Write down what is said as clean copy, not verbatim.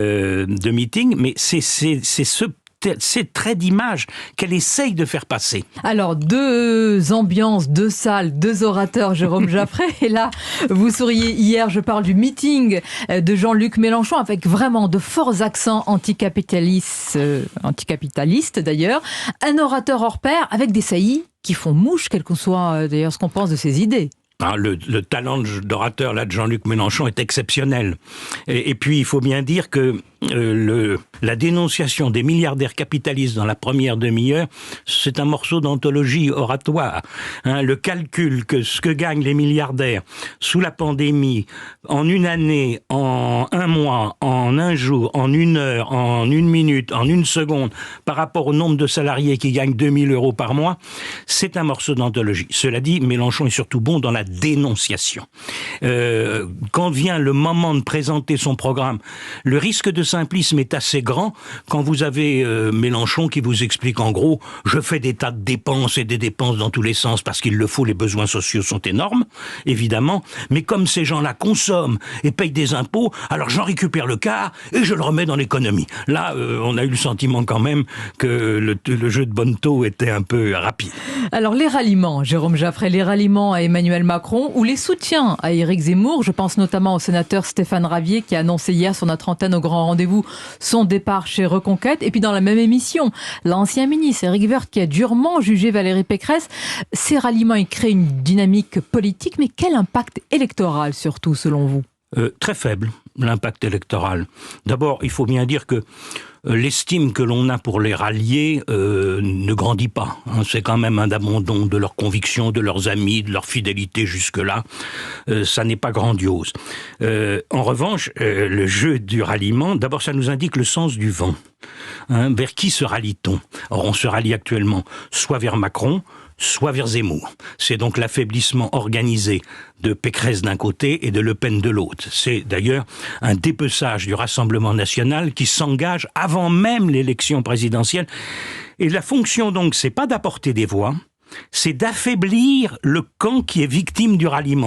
de meeting, mais c'est ces traits d'image qu'elle essaye de faire passer. Alors, 2 ambiances, 2 salles, 2 orateurs, Jérôme Jaffray. Et là, vous souriez. Hier, je parle du meeting de Jean-Luc Mélenchon avec vraiment de forts accents anticapitalistes d'ailleurs. Un orateur hors pair avec des saillies qui font mouche, quel que soit d'ailleurs ce qu'on pense de ses idées. Le talent d'orateur là de Jean-Luc Mélenchon est exceptionnel. Et puis, il faut bien dire que la dénonciation des milliardaires capitalistes dans la première demi-heure, c'est un morceau d'anthologie oratoire. Le calcul que ce que gagnent les milliardaires sous la pandémie, en une année, en un mois, en un jour, en une heure, en une minute, en une seconde, par rapport au nombre de salariés qui gagnent 2000 € par mois, c'est un morceau d'anthologie. Cela dit, Mélenchon est surtout bon dans la dénonciation. Quand vient le moment de présenter son programme, le risque de simplisme est assez grand quand vous avez Mélenchon qui vous explique en gros « je fais des tas de dépenses et des dépenses dans tous les sens parce qu'il le faut, les besoins sociaux sont énormes, évidemment, mais comme ces gens-là consomment et payent des impôts, alors j'en récupère le quart et je le remets dans l'économie ». Là, on a eu le sentiment quand même que le jeu de Bonneto était un peu rapide. Alors les ralliements, Jérôme Jaffray, les ralliements à Emmanuel Macron ou les soutiens à Éric Zemmour, je pense notamment au sénateur Stéphane Ravier qui a annoncé hier sur notre antenne au Grand Rendez-vous son départ chez Reconquête. Et puis dans la même émission, l'ancien ministre Éric Woerth qui a durement jugé Valérie Pécresse. Ces ralliements, ils créent une dynamique politique, mais quel impact électoral surtout selon vous ? Très faible, l'impact électoral. D'abord, il faut bien dire que l'estime que l'on a pour les ralliés ne grandit pas. C'est quand même un abandon de leurs convictions, de leurs amis, de leur fidélité jusque-là. Ça n'est pas grandiose. En revanche, le jeu du ralliement, d'abord ça nous indique le sens du vent. Vers qui se rallie-t-on ? Or, on se rallie actuellement soit vers Macron, soit vers Zemmour. C'est donc l'affaiblissement organisé de Pécresse d'un côté et de Le Pen de l'autre. C'est d'ailleurs un dépeçage du Rassemblement national qui s'engage avant même l'élection présidentielle. Et la fonction donc, c'est pas d'apporter des voix, c'est d'affaiblir le camp qui est victime du ralliement.